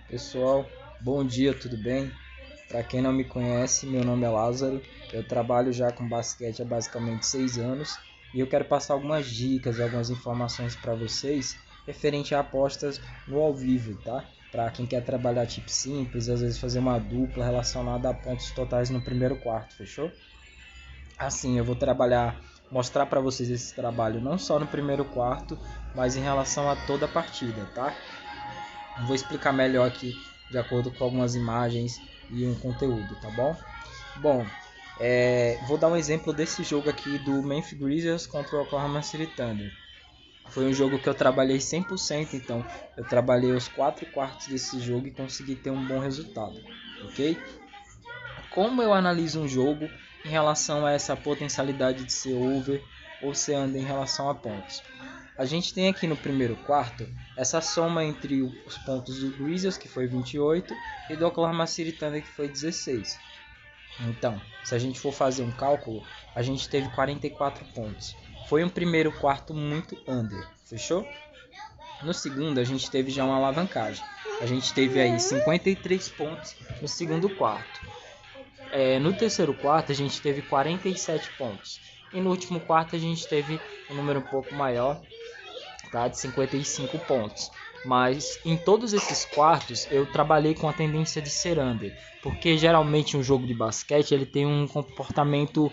Pessoal, bom dia, tudo bem? Para quem não me conhece, meu nome é Lázaro. Eu trabalho já com basquete há basicamente 6 anos e eu quero passar algumas dicas, algumas informações para vocês referente a apostas no ao vivo, tá? Para quem quer trabalhar tipo simples, às vezes fazer uma dupla relacionada a pontos totais no primeiro quarto, fechou? Assim, eu vou mostrar para vocês esse trabalho não só no primeiro quarto, mas em relação a toda a partida, tá? Vou explicar melhor aqui de acordo com algumas imagens e um conteúdo, tá bom? Bom, vou dar um exemplo desse jogo aqui do Memphis Grizzlies contra o Oklahoma City Thunder. Foi um jogo que eu trabalhei 100%, então eu trabalhei os 4 quartos desse jogo e consegui ter um bom resultado, ok? Como eu analiso um jogo em relação a essa potencialidade de ser over ou ser under em relação a pontos? A gente tem aqui no primeiro quarto essa soma entre os pontos do Grizzlies, que foi 28, e do Oklahoma City Thunder, que foi 16. Então, se a gente for fazer um cálculo, a gente teve 44 pontos. Foi um primeiro quarto muito under, fechou? No segundo, a gente teve já uma alavancagem. A gente teve aí 53 pontos no segundo quarto. No terceiro quarto, a gente teve 47 pontos. E no último quarto, a gente teve um número um pouco maior, tá, de 55 pontos. Mas em todos esses quartos eu trabalhei com a tendência de ser under, porque geralmente um jogo de basquete ele tem um comportamento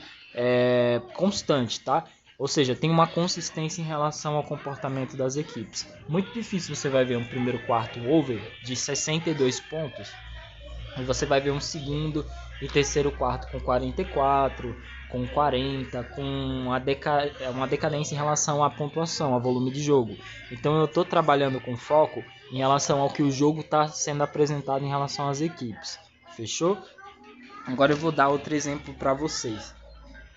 constante, tá? Ou seja, tem uma consistência em relação ao comportamento das equipes. Muito difícil você vai ver um primeiro quarto over de 62 pontos e você vai ver um segundo e terceiro quarto com 44, com 40, com uma decadência em relação à pontuação, ao volume de jogo. Então eu estou trabalhando com foco em relação ao que o jogo está sendo apresentado em relação às equipes. Fechou? Agora eu vou dar outro exemplo para vocês.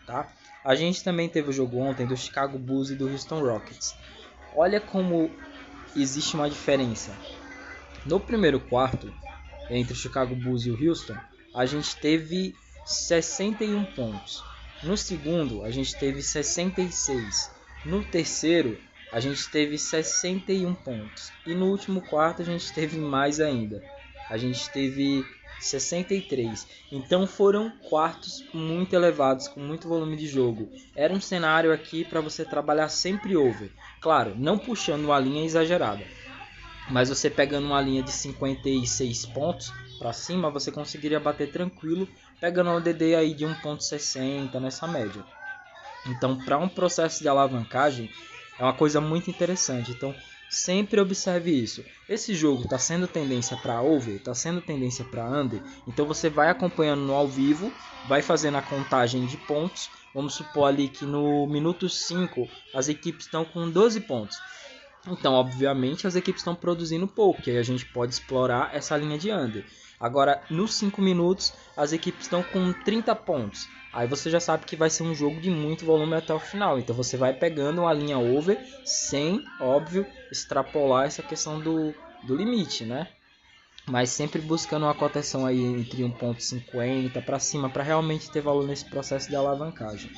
Tá? A gente também teve o jogo ontem do Chicago Bulls e do Houston Rockets. Olha como existe uma diferença. No primeiro quarto, entre o Chicago Bulls e o Houston, a gente teve 61 pontos. No segundo, a gente teve 66. No terceiro, a gente teve 61 pontos. E no último quarto, a gente teve mais ainda. A gente teve 63. Então foram quartos muito elevados, com muito volume de jogo. Era um cenário aqui para você trabalhar sempre over. Claro, não puxando uma linha exagerada. Mas você pegando uma linha de 56 pontos para cima, você conseguiria bater tranquilo, pegando um DD aí de 1.60 nessa média. Então, para um processo de alavancagem, é uma coisa muito interessante. Então, sempre observe isso. Esse jogo está sendo tendência para over, está sendo tendência para under. Então, você vai acompanhando no ao vivo, vai fazendo a contagem de pontos. Vamos supor ali que no minuto 5 as equipes estão com 12 pontos. Então, obviamente, as equipes estão produzindo pouco, e aí a gente pode explorar essa linha de under. Agora, nos 5 minutos, as equipes estão com 30 pontos. Aí você já sabe que vai ser um jogo de muito volume até o final. Então você vai pegando uma linha over sem, óbvio, extrapolar essa questão do limite, né? Mas sempre buscando uma cotação aí entre 1.50 para cima, para realmente ter valor nesse processo de alavancagem.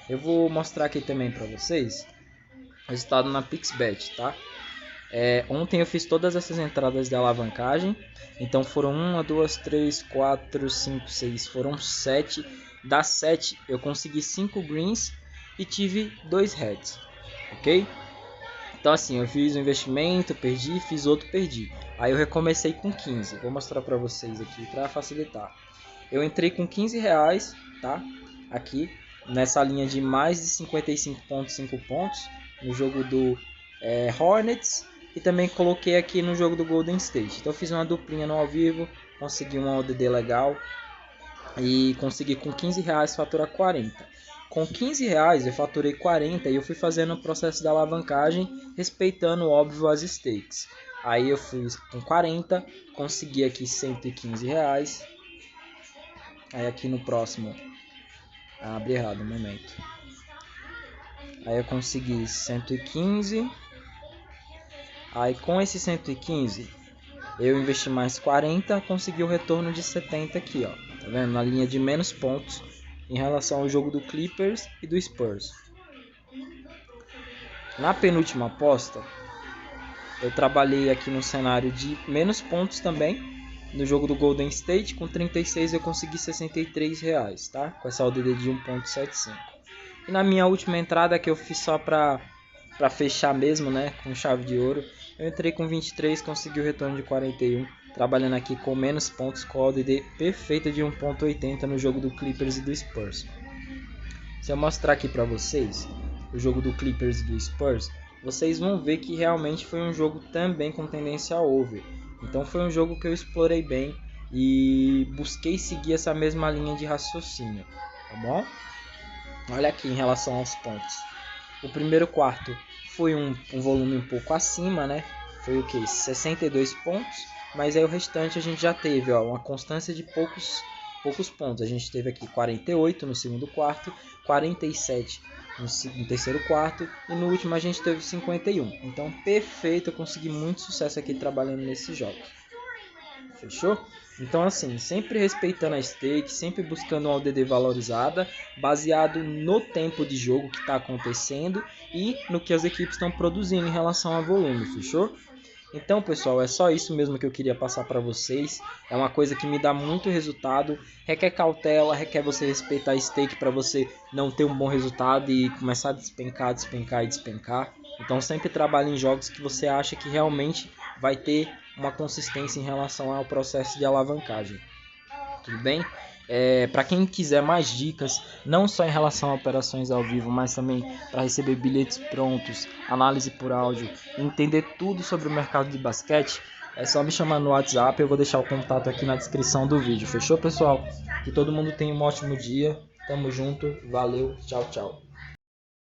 Eu vou mostrar aqui também para vocês resultado na Pixbet, tá? Ontem eu fiz todas essas entradas de alavancagem. Então foram 1, 2, 3, 4, 5, 6. Foram 7. Das 7 eu consegui 5 greens e tive 2 reds. Ok? Então assim, eu fiz um investimento, perdi, fiz outro, perdi. Aí eu recomecei com 15. Vou mostrar para vocês aqui para facilitar. Eu entrei com 15 reais, tá? Aqui nessa linha de mais de 55,5 pontos no jogo do Hornets e também coloquei aqui no jogo do Golden State. Então eu fiz uma duplinha no ao vivo, consegui uma ODD legal e consegui com 15 reais faturar 40. Com 15 reais eu faturei 40 e eu fui fazendo o processo da alavancagem respeitando, óbvio, as stakes. Aí eu fui com 40, consegui aqui 115 reais. Aí aqui no próximo, abri errado um momento. Aí eu consegui 115. Aí com esse 115 eu investi mais 40, consegui o retorno de 70 aqui, ó. Tá vendo? Na linha de menos pontos em relação ao jogo do Clippers e do Spurs. Na penúltima aposta, eu trabalhei aqui no cenário de menos pontos também. No jogo do Golden State, com 36 eu consegui R$63, tá? Com essa ODD de 1.75. E na minha última entrada, que eu fiz só para fechar mesmo, né, com chave de ouro, eu entrei com 23, consegui o retorno de 41, trabalhando aqui com menos pontos, com a ODD perfeita de 1.80 no jogo do Clippers e do Spurs. Se eu mostrar aqui para vocês o jogo do Clippers e do Spurs, vocês vão ver que realmente foi um jogo também com tendência a over. Então foi um jogo que eu explorei bem e busquei seguir essa mesma linha de raciocínio, tá bom? Olha aqui em relação aos pontos. O primeiro quarto foi um volume um pouco acima, né? Foi o que? 62 pontos, mas aí o restante a gente já teve, ó, uma constância de poucos pontos. A gente teve aqui 48 no segundo quarto, 47 no terceiro quarto e no último a gente teve 51. Então perfeito, eu consegui muito sucesso aqui trabalhando nesses jogos. Fechou? Então assim, sempre respeitando a stake, sempre buscando uma ODD valorizada, baseado no tempo de jogo que está acontecendo e no que as equipes estão produzindo em relação a volume, fechou? Então pessoal, é só isso mesmo que eu queria passar para vocês. É uma coisa que me dá muito resultado, requer cautela, requer você respeitar a stake para você não ter um bom resultado e começar a despencar. Então sempre trabalhe em jogos que você acha que realmente vai ter uma consistência em relação ao processo de alavancagem. Tudo bem? Para quem quiser mais dicas, não só em relação a operações ao vivo, mas também para receber bilhetes prontos, análise por áudio, entender tudo sobre o mercado de basquete, é só me chamar no WhatsApp, eu vou deixar o contato aqui na descrição do vídeo. Fechou, pessoal? Que todo mundo tenha um ótimo dia. Tamo junto, valeu, tchau, tchau.